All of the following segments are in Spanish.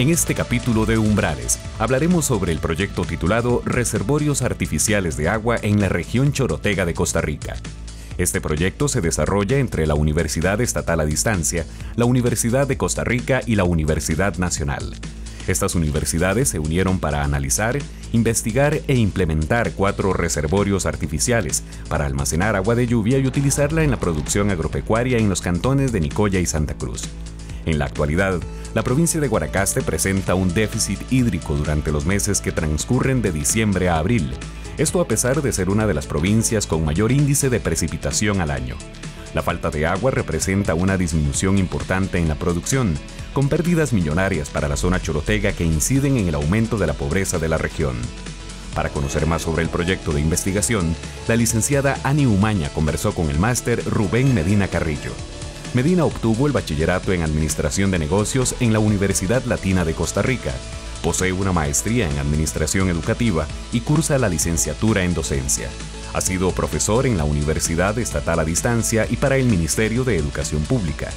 En este capítulo de Umbrales hablaremos sobre el proyecto titulado Reservorios Artificiales de Agua en la región Chorotega de Costa Rica. Este proyecto se desarrolla entre la Universidad Estatal a Distancia, la Universidad de Costa Rica y la Universidad Nacional. Estas universidades se unieron para analizar, investigar e implementar 4 reservorios artificiales para almacenar agua de lluvia y utilizarla en la producción agropecuaria en los cantones de Nicoya y Santa Cruz. En la actualidad, la provincia de Guanacaste presenta un déficit hídrico durante los meses que transcurren de diciembre a abril. Esto a pesar de ser una de las provincias con mayor índice de precipitación al año. La falta de agua representa una disminución importante en la producción, con pérdidas millonarias para la zona chorotega que inciden en el aumento de la pobreza de la región. Para conocer más sobre el proyecto de investigación, la licenciada Ani Umaña conversó con el máster Rubén Medina Carrillo. Medina obtuvo el bachillerato en Administración de Negocios en la Universidad Latina de Costa Rica. Posee una maestría en Administración Educativa y cursa la licenciatura en Docencia. Ha sido profesor en la Universidad Estatal a Distancia y para el Ministerio de Educación Pública.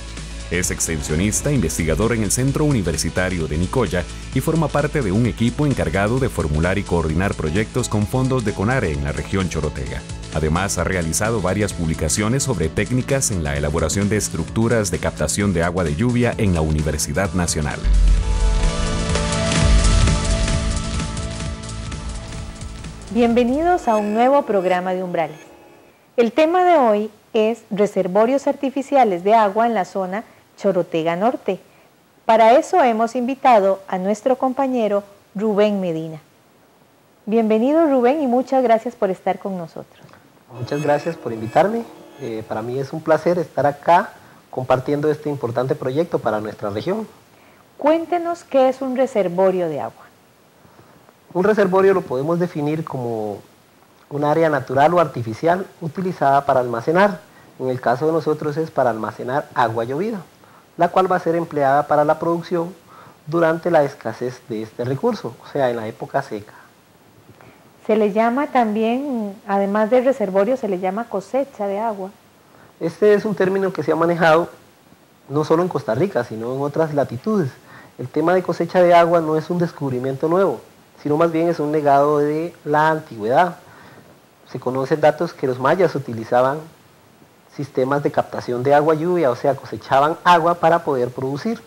Es extensionista, investigador en el Centro Universitario de Nicoya y forma parte de un equipo encargado de formular y coordinar proyectos con fondos de CONARE en la región chorotega. Además, ha realizado varias publicaciones sobre técnicas en la elaboración de estructuras de captación de agua de lluvia en la Universidad Nacional. Bienvenidos a un nuevo programa de Umbrales. El tema de hoy es reservorios artificiales de agua en la zona Chorotega Norte. Para eso hemos invitado a nuestro compañero Rubén Medina. Bienvenido Rubén y muchas gracias por estar con nosotros. Muchas gracias por invitarme. Para mí es un placer estar acá compartiendo este importante proyecto para nuestra región. Cuéntenos qué es un reservorio de agua. Un reservorio lo podemos definir como un área natural o artificial utilizada para almacenar. En el caso de nosotros es para almacenar agua llovida, la cual va a ser empleada para la producción durante la escasez de este recurso, o sea, en la época seca. Se le llama también, además de reservorio, se le llama cosecha de agua. Este es un término que se ha manejado no solo en Costa Rica, sino en otras latitudes. El tema de cosecha de agua no es un descubrimiento nuevo, sino más bien es un legado de la antigüedad. Se conocen datos que los mayas utilizaban sistemas de captación de agua lluvia, o sea, cosechaban agua para poder producir.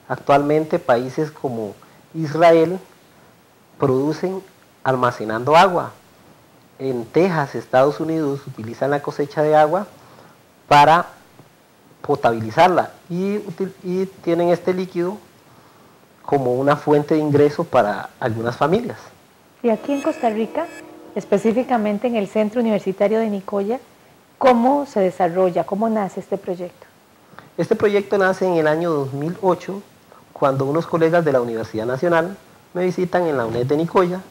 Actualmente países como Israel producen almacenando agua. En Texas, Estados Unidos, utilizan la cosecha de agua para potabilizarla y tienen este líquido como una fuente de ingreso para algunas familias. Y aquí en Costa Rica, específicamente en el Centro Universitario de Nicoya, ¿cómo se desarrolla, cómo nace este proyecto? Este proyecto nace en el año 2008, cuando unos colegas de la Universidad Nacional me visitan en la UNED de Nicoya,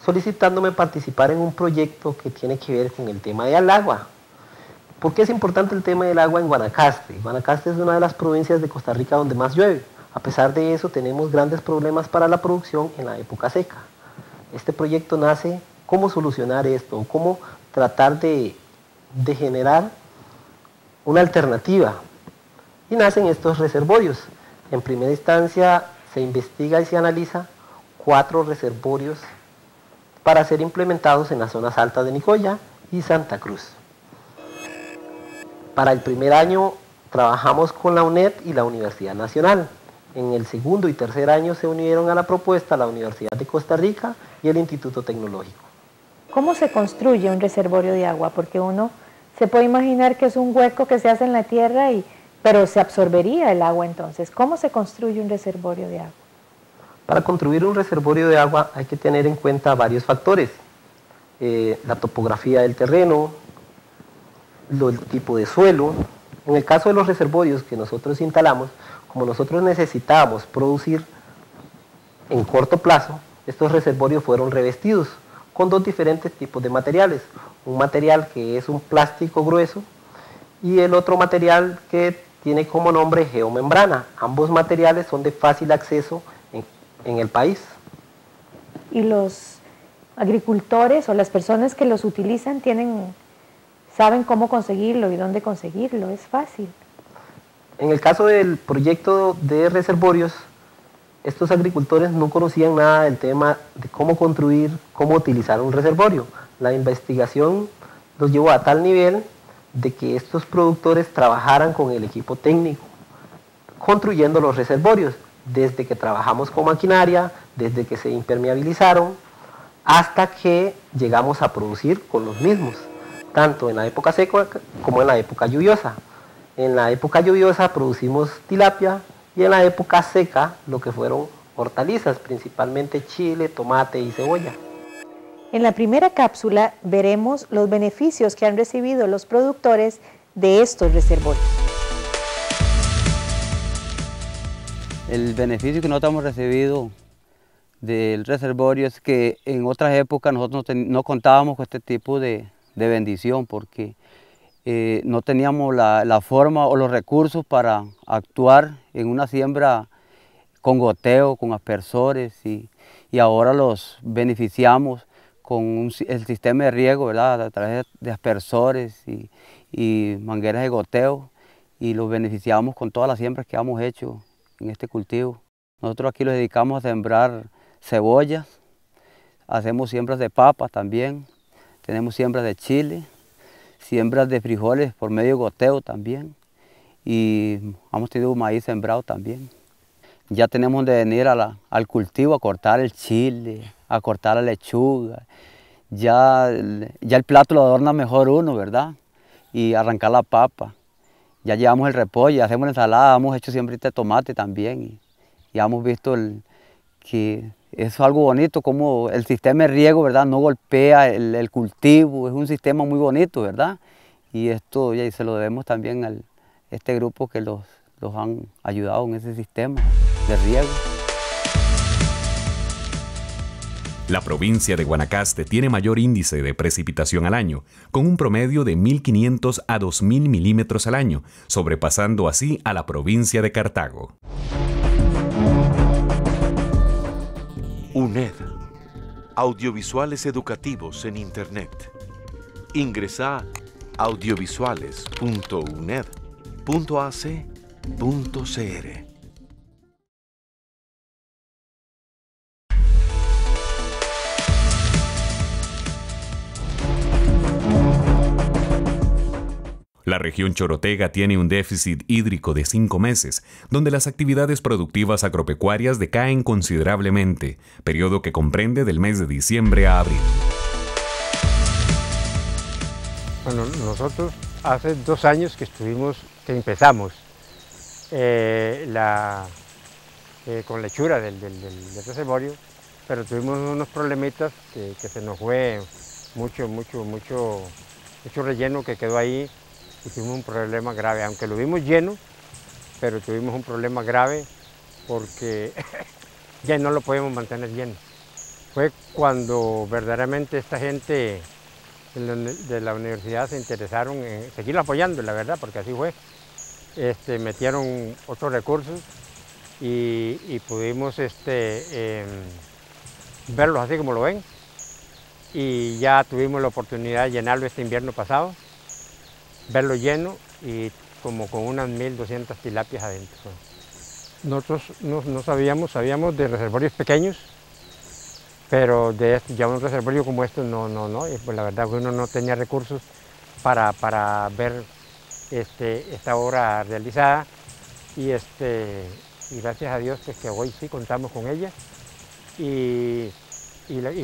solicitándome participar en un proyecto que tiene que ver con el tema del agua. ¿Por qué es importante el tema del agua en Guanacaste? Guanacaste es una de las provincias de Costa Rica donde más llueve. A pesar de eso, tenemos grandes problemas para la producción en la época seca. Este proyecto nace cómo solucionar esto, cómo tratar de generar una alternativa. Y nacen estos reservorios. En primera instancia, se investiga y se analiza 4 reservorios para ser implementados en las zonas altas de Nicoya y Santa Cruz. Para el primer año trabajamos con la UNED y la Universidad Nacional. En el segundo y tercer año se unieron a la propuesta la Universidad de Costa Rica y el Instituto Tecnológico. ¿Cómo se construye un reservorio de agua? Porque uno se puede imaginar que es un hueco que se hace en la tierra, pero se absorbería el agua entonces. ¿Cómo se construye un reservorio de agua? Para construir un reservorio de agua hay que tener en cuenta varios factores. La topografía del terreno, el tipo de suelo. En el caso de los reservorios que nosotros instalamos, como nosotros necesitábamos producir en corto plazo, estos reservorios fueron revestidos con 2 diferentes tipos de materiales. Un material que es un plástico grueso y el otro material que tiene como nombre geomembrana. Ambos materiales son de fácil acceso en el país. ¿Y los agricultores o las personas que los utilizan saben cómo conseguirlo y dónde conseguirlo? ¿Es fácil? En el caso del proyecto de reservorios, estos agricultores no conocían nada del tema de cómo construir, cómo utilizar un reservorio. La investigación los llevó a tal nivel de que estos productores trabajaran con el equipo técnico, construyendo los reservorios, desde que trabajamos con maquinaria, desde que se impermeabilizaron, hasta que llegamos a producir con los mismos, tanto en la época seca como en la época lluviosa. En la época lluviosa producimos tilapia y en la época seca lo que fueron hortalizas, principalmente chile, tomate y cebolla. En la primera cápsula veremos los beneficios que han recibido los productores de estos reservorios. El beneficio que nosotros hemos recibido del reservorio es que en otras épocas nosotros no contábamos con este tipo de bendición porque no teníamos la forma o los recursos para actuar en una siembra con goteo, con aspersores y ahora los beneficiamos con el sistema de riego, ¿verdad? A través de aspersores y mangueras de goteo y los beneficiamos con todas las siembras que hemos hecho en este cultivo. Nosotros aquí los dedicamos a sembrar cebollas, hacemos siembras de papas también, tenemos siembras de chile, siembras de frijoles por medio de goteo también y hemos tenido maíz sembrado también. Ya tenemos de venir al cultivo a cortar el chile, a cortar la lechuga, ya el plato lo adorna mejor uno, ¿verdad? Y arrancar la papa. Ya llevamos el repollo, hacemos la ensalada, hemos hecho siempre de tomate también y ya hemos visto que es algo bonito, como el sistema de riego, ¿verdad? No golpea el cultivo, es un sistema muy bonito, ¿verdad? Y esto ya se lo debemos también a este grupo que los han ayudado en ese sistema de riego. La provincia de Guanacaste tiene mayor índice de precipitación al año, con un promedio de 1.500 a 2.000 milímetros al año, sobrepasando así a la provincia de Cartago. UNED, audiovisuales educativos en Internet. Ingresa a audiovisuales.uned.ac.cr. La región chorotega tiene un déficit hídrico de 5 meses, donde las actividades productivas agropecuarias decaen considerablemente, periodo que comprende del mes de diciembre a abril. Bueno, nosotros hace 2 años que empezamos con la hechura del reservorio, pero tuvimos unos problemitas que se nos fue mucho relleno que quedó ahí. Y tuvimos un problema grave, aunque lo vimos lleno, pero tuvimos un problema grave porque ya no lo podíamos mantener lleno. Fue cuando verdaderamente esta gente de la universidad se interesaron en seguir apoyando, la verdad, porque así fue. Metieron otros recursos y pudimos verlos así como lo ven. Y ya tuvimos la oportunidad de llenarlo este invierno pasado, verlo lleno y como con unas 1.200 tilapias adentro. Nosotros no sabíamos de reservorios pequeños, pero ya un reservorio como este no. Pues la verdad que uno no tenía recursos para ver esta obra realizada y gracias a Dios pues, que hoy sí contamos con ella y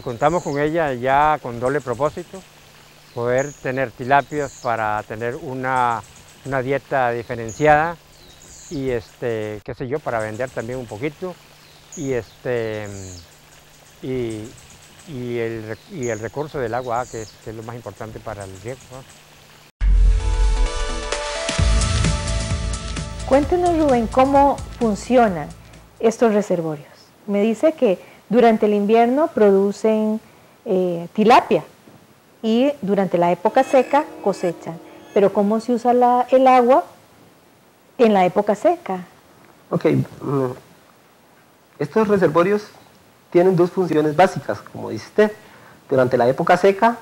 contamos con ella ya con doble propósito: poder tener tilapias para tener una dieta diferenciada y qué sé yo, para vender también un poquito y el recurso del agua, que es lo más importante para el riego, ¿no? Cuéntenos, Rubén, cómo funcionan estos reservorios. Me dice que durante el invierno producen tilapia y durante la época seca cosechan. Pero ¿cómo se usa el agua en la época seca? Ok, estos reservorios tienen 2 funciones básicas, como dice usted. Durante la época seca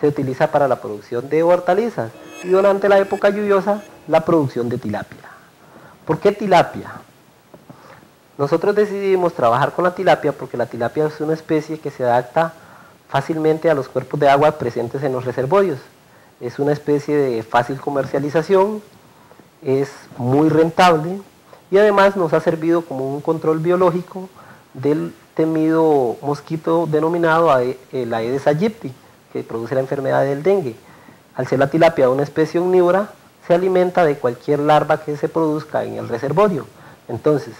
se utiliza para la producción de hortalizas y durante la época lluviosa la producción de tilapia. ¿Por qué tilapia? Nosotros decidimos trabajar con la tilapia porque la tilapia es una especie que se adapta fácilmente a los cuerpos de agua presentes en los reservorios. Es una especie de fácil comercialización, es muy rentable y además nos ha servido como un control biológico del temido mosquito denominado la Aedes aegypti, que produce la enfermedad del dengue. Al ser la tilapia una especie omnívora, se alimenta de cualquier larva que se produzca en el reservorio. Entonces,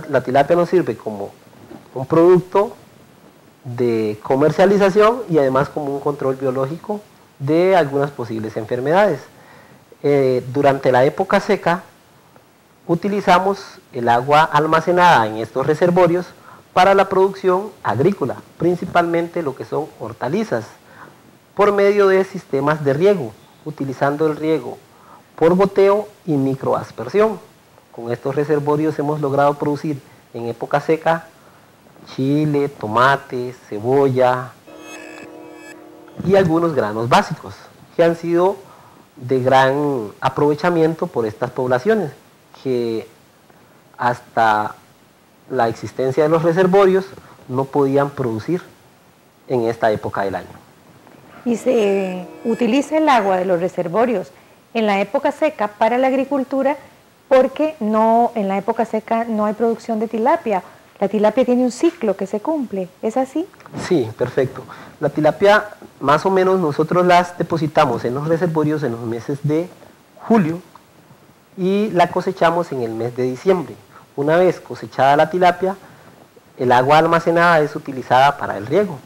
la tilapia nos sirve como un producto de comercialización y además como un control biológico de algunas posibles enfermedades. Durante la época seca, utilizamos el agua almacenada en estos reservorios para la producción agrícola, principalmente lo que son hortalizas, por medio de sistemas de riego, utilizando el riego por goteo y microaspersión. Con estos reservorios hemos logrado producir en época seca chile, tomate, cebolla y algunos granos básicos que han sido de gran aprovechamiento por estas poblaciones que hasta la existencia de los reservorios no podían producir en esta época del año. Y se utiliza el agua de los reservorios en la época seca para la agricultura porque en la época seca no hay producción de tilapia. La tilapia tiene un ciclo que se cumple, ¿es así? Sí, perfecto. La tilapia más o menos nosotros las depositamos en los reservorios en los meses de julio y la cosechamos en el mes de diciembre. Una vez cosechada la tilapia, el agua almacenada es utilizada para el riego,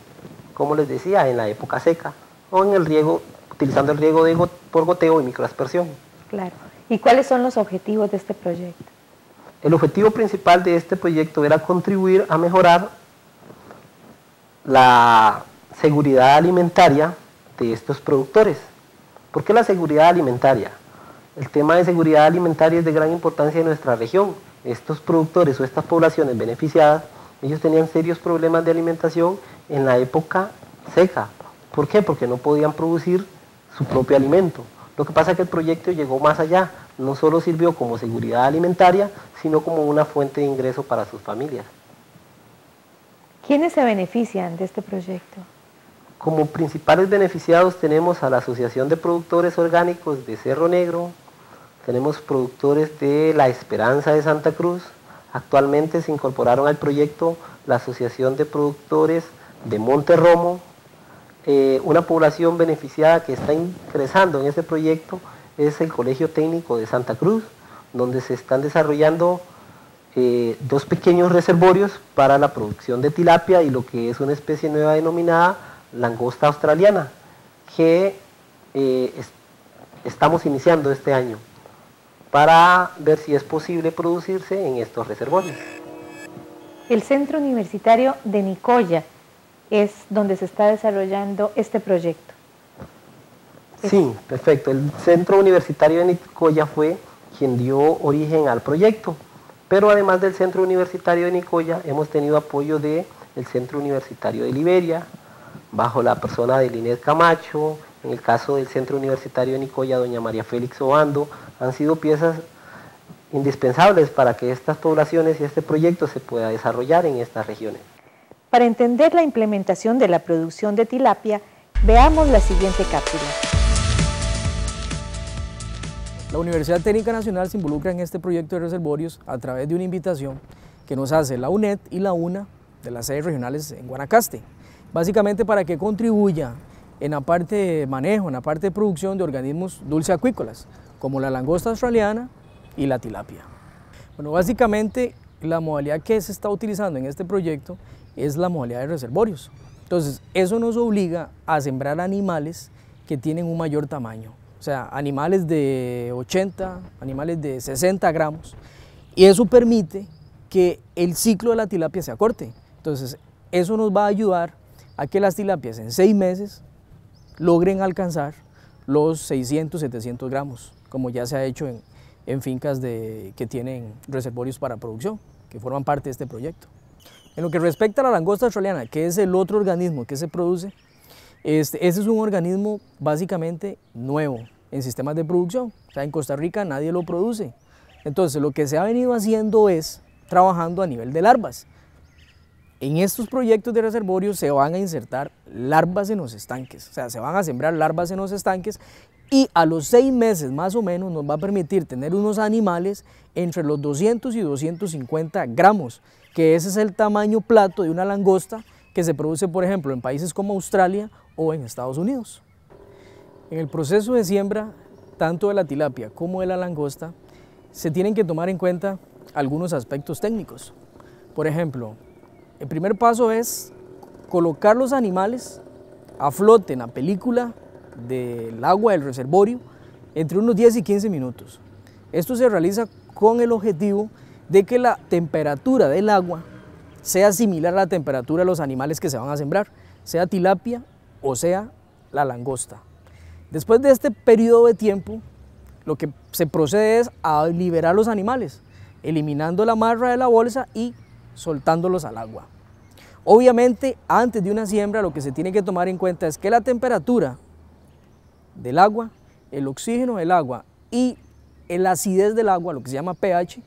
como les decía, en la época seca, o en el riego, utilizando el riego por goteo y microaspersión. Claro. ¿Y cuáles son los objetivos de este proyecto? El objetivo principal de este proyecto era contribuir a mejorar la seguridad alimentaria de estos productores. ¿Por qué la seguridad alimentaria? El tema de seguridad alimentaria es de gran importancia en nuestra región. Estos productores o estas poblaciones beneficiadas, ellos tenían serios problemas de alimentación en la época seca. ¿Por qué? Porque no podían producir su propio alimento. Lo que pasa es que el proyecto llegó más allá, no solo sirvió como seguridad alimentaria, sino como una fuente de ingreso para sus familias. ¿Quiénes se benefician de este proyecto? Como principales beneficiados tenemos a la Asociación de Productores Orgánicos de Cerro Negro, tenemos productores de La Esperanza de Santa Cruz, actualmente se incorporaron al proyecto la Asociación de Productores de Monte Romo. Una población beneficiada que está ingresando en este proyecto es el Colegio Técnico de Santa Cruz, donde se están desarrollando 2 pequeños reservorios para la producción de tilapia y lo que es una especie nueva denominada langosta australiana, que estamos iniciando este año para ver si es posible producirse en estos reservorios. El Centro Universitario de Nicoya es donde se está desarrollando este proyecto. Sí, perfecto. El Centro Universitario de Nicoya fue quien dio origen al proyecto, pero además del Centro Universitario de Nicoya hemos tenido apoyo del Centro Universitario de Liberia, bajo la persona de Linet Camacho. En el caso del Centro Universitario de Nicoya, doña María Félix Obando, han sido piezas indispensables para que estas poblaciones y este proyecto se pueda desarrollar en estas regiones. Para entender la implementación de la producción de tilapia, veamos la siguiente cápsula. La Universidad Técnica Nacional se involucra en este proyecto de reservorios a través de una invitación que nos hace la UNED y la UNA de las sedes regionales en Guanacaste, básicamente para que contribuya en la parte de manejo, en la parte de producción de organismos dulceacuícolas, como la langosta australiana y la tilapia. Bueno, básicamente la modalidad que se está utilizando en este proyecto es la modalidad de reservorios. Entonces, eso nos obliga a sembrar animales que tienen un mayor tamaño, o sea, animales de 80, animales de 60 gramos, y eso permite que el ciclo de la tilapia se acorte. Entonces, eso nos va a ayudar a que las tilapias en 6 meses logren alcanzar los 600, 700 gramos, como ya se ha hecho en fincas que tienen reservorios para producción, que forman parte de este proyecto. En lo que respecta a la langosta australiana, que es el otro organismo que se produce, este es un organismo básicamente nuevo en sistemas de producción. O sea, en Costa Rica nadie lo produce. Entonces, lo que se ha venido haciendo es trabajando a nivel de larvas. En estos proyectos de reservorios se van a insertar larvas en los estanques, o sea, se van a sembrar larvas en los estanques y a los 6 meses más o menos nos va a permitir tener unos animales entre los 200 y 250 gramos, que ese es el tamaño plato de una langosta que se produce, por ejemplo, en países como Australia o en Estados Unidos. En el proceso de siembra, tanto de la tilapia como de la langosta, se tienen que tomar en cuenta algunos aspectos técnicos. Por ejemplo, el primer paso es colocar los animales a flote en la película del agua del reservorio entre unos 10 y 15 minutos. Esto se realiza con el objetivo de que la temperatura del agua sea similar a la temperatura de los animales que se van a sembrar, sea tilapia o sea la langosta. Después de este periodo de tiempo, lo que se procede es a liberar los animales, eliminando la amarra de la bolsa y soltándolos al agua. Obviamente, antes de una siembra, lo que se tiene que tomar en cuenta es que la temperatura del agua, el oxígeno del agua y la acidez del agua, lo que se llama pH,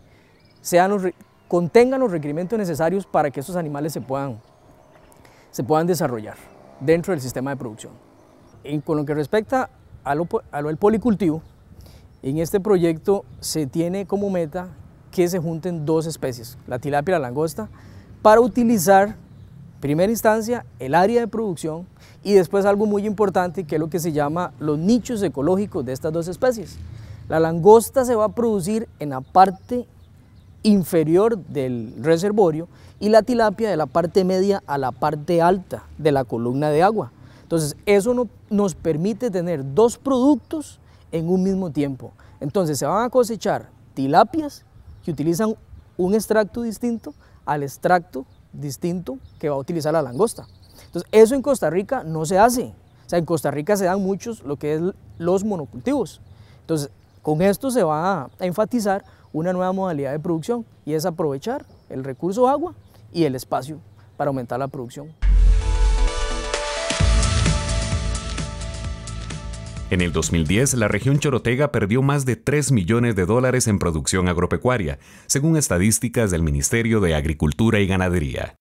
contengan los requerimientos necesarios para que estos animales se puedan desarrollar dentro del sistema de producción. Y con lo que respecta a lo del policultivo, en este proyecto se tiene como meta que se junten 2 especies, la tilapia y la langosta, para utilizar en primera instancia el área de producción y después algo muy importante que es lo que se llama los nichos ecológicos de estas 2 especies. La langosta se va a producir en la parte inferior del reservorio y la tilapia de la parte media a la parte alta de la columna de agua. Entonces eso nos permite tener 2 productos en un mismo tiempo. Entonces se van a cosechar tilapias que utilizan un extracto distinto al extracto distinto que va a utilizar la langosta. Entonces eso en Costa Rica no se hace. O sea, en Costa Rica se dan muchos lo que es los monocultivos. Entonces con esto se va a enfatizar una nueva modalidad de producción y es aprovechar el recurso agua y el espacio para aumentar la producción. En el 2010, la región chorotega perdió más de $3 millones en producción agropecuaria, según estadísticas del Ministerio de Agricultura y Ganadería.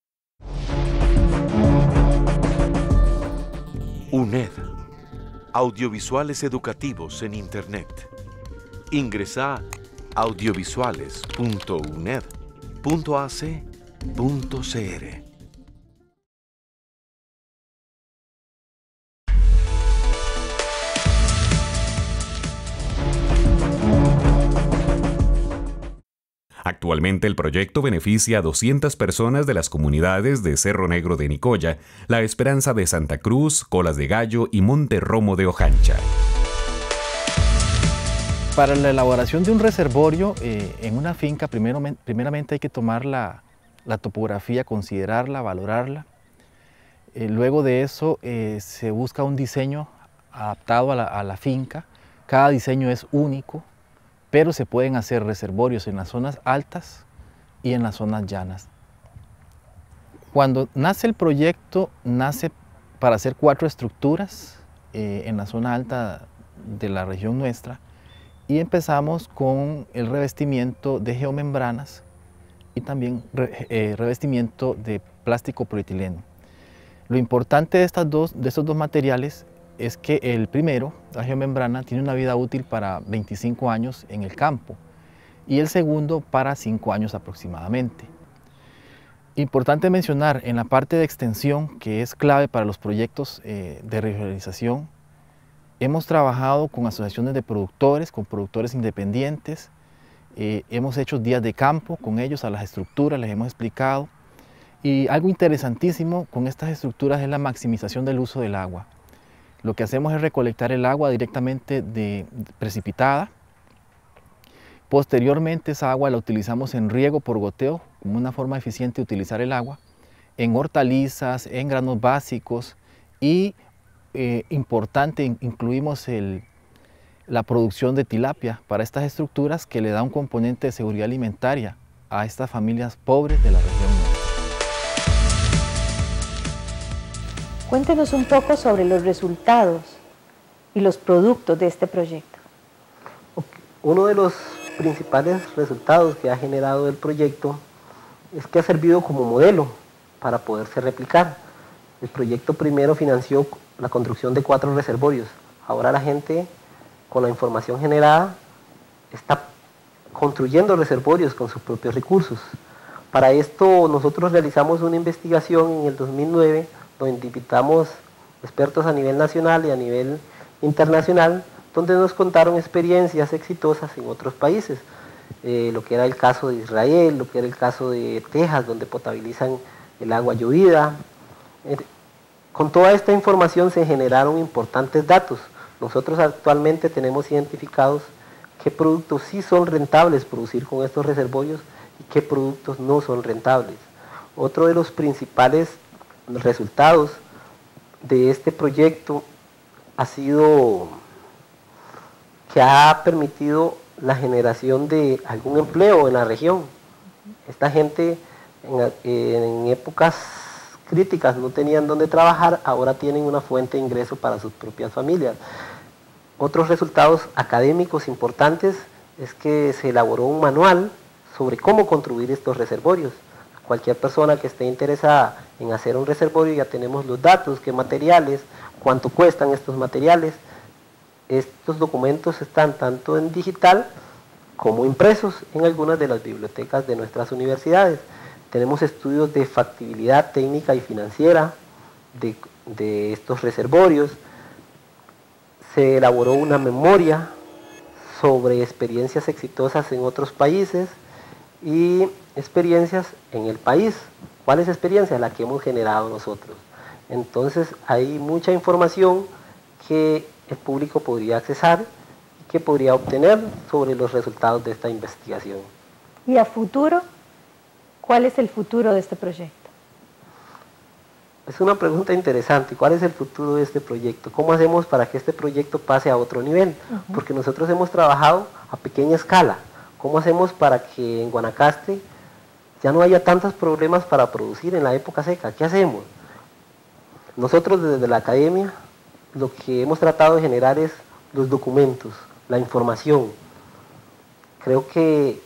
UNED. Audiovisuales educativos en Internet. Ingresa audiovisuales.uned.ac.cr. Actualmente el proyecto beneficia a 200 personas de las comunidades de Cerro Negro de Nicoya, La Esperanza de Santa Cruz, Colas de Gallo y Monte Romo de Ojancha. Para la elaboración de un reservorio en una finca, primeramente hay que tomar la topografía, considerarla, valorarla. Luego de eso se busca un diseño adaptado a la finca. Cada diseño es único, pero se pueden hacer reservorios en las zonas altas y en las zonas llanas. Cuando nace el proyecto, nace para hacer 4 estructuras en la zona alta de la región nuestra y empezamos con el revestimiento de geomembranas y también revestimiento de plástico polietileno. Lo importante de estos dos materiales es que el primero, la geomembrana, tiene una vida útil para 25 años en el campo y el segundo para 5 años aproximadamente. Importante mencionar en la parte de extensión, que es clave para los proyectos de regionalización, hemos trabajado con asociaciones de productores, con productores independientes, hemos hecho días de campo con ellos a las estructuras, les hemos explicado, y algo interesantísimo con estas estructuras es la maximización del uso del agua. Lo que hacemos es recolectar el agua directamente precipitada. Posteriormente esa agua la utilizamos en riego por goteo, como una forma eficiente de utilizar el agua, en hortalizas, en granos básicos y, importante, incluimos la producción de tilapia para estas estructuras que le da un componente de seguridad alimentaria a estas familias pobres de la región nuestra. Cuéntenos un poco sobre los resultados y los productos de este proyecto. Uno de los principales resultados que ha generado el proyecto es que ha servido como modelo para poderse replicar. El proyecto primero financió la construcción de 4 reservorios. Ahora la gente, con la información generada, está construyendo reservorios con sus propios recursos. Para esto nosotros realizamos una investigación en el 2009, donde invitamos expertos a nivel nacional y a nivel internacional, donde nos contaron experiencias exitosas en otros países. Lo que era el caso de Israel, lo que era el caso de Texas, donde potabilizan el agua llovida. Con toda esta información se generaron importantes datos. Nosotros actualmente tenemos identificados qué productos sí son rentables producir con estos reservorios y qué productos no son rentables. Otro de los principales resultados de este proyecto ha sido que ha permitido la generación de algún empleo en la región. Esta gente en épocas críticas no tenían dónde trabajar, ahora tienen una fuente de ingreso para sus propias familias. Otros resultados académicos importantes es que se elaboró un manual sobre cómo construir estos reservorios. Cualquier persona que esté interesada en hacer un reservorio, ya tenemos los datos, qué materiales, cuánto cuestan estos materiales. Estos documentos están tanto en digital como impresos en algunas de las bibliotecas de nuestras universidades. Tenemos estudios de factibilidad técnica y financiera de estos reservorios. Se elaboró una memoria sobre experiencias exitosas en otros países y experiencias en el país. ¿Cuál es la experiencia? La que hemos generado nosotros. Entonces hay mucha información que el público podría accesar y que podría obtener sobre los resultados de esta investigación. ¿Y a futuro? ¿Cuál es el futuro de este proyecto? Es una pregunta interesante. ¿Cuál es el futuro de este proyecto? ¿Cómo hacemos para que este proyecto pase a otro nivel? Porque nosotros hemos trabajado a pequeña escala. ¿Cómo hacemos para que en Guanacaste ya no haya tantos problemas para producir en la época seca? ¿Qué hacemos? Nosotros desde la academia lo que hemos tratado de generar es los documentos, la información. Creo que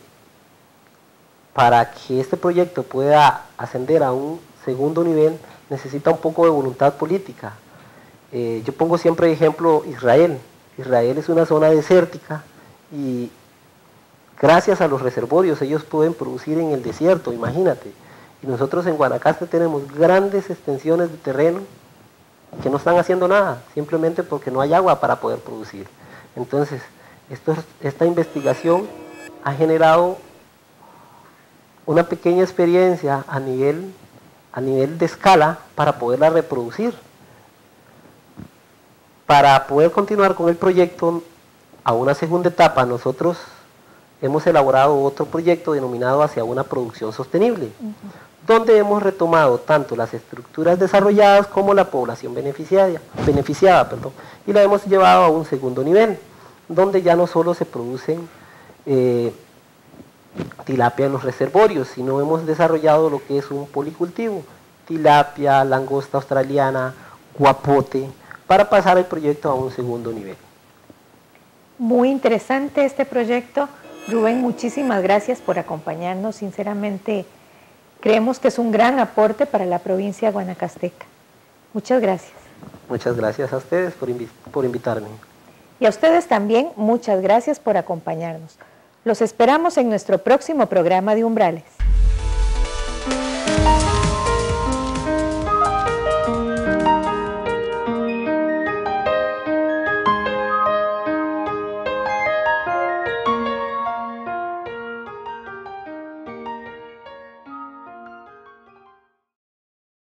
para que este proyecto pueda ascender a un segundo nivel, necesita un poco de voluntad política. Yo pongo siempre de ejemplo Israel. Israel es una zona desértica y gracias a los reservorios ellos pueden producir en el desierto, imagínate. Y nosotros en Guanacaste tenemos grandes extensiones de terreno que no están haciendo nada, simplemente porque no hay agua para poder producir. Entonces, esta investigación ha generado una pequeña experiencia a nivel de escala para poderla reproducir. Para poder continuar con el proyecto a una segunda etapa, nosotros hemos elaborado otro proyecto denominado Hacia una producción sostenible, donde hemos retomado tanto las estructuras desarrolladas como la población beneficiada, y la hemos llevado a un segundo nivel, donde ya no solo se producen tilapia en los reservorios, sino hemos desarrollado lo que es un policultivo, tilapia, langosta australiana, guapote, para pasar el proyecto a un segundo nivel. Muy interesante este proyecto. Rubén, muchísimas gracias por acompañarnos. Sinceramente, creemos que es un gran aporte para la provincia guanacasteca. Muchas gracias. Muchas gracias a ustedes por invitarme. Y a ustedes también, muchas gracias por acompañarnos. Los esperamos en nuestro próximo programa de Umbrales.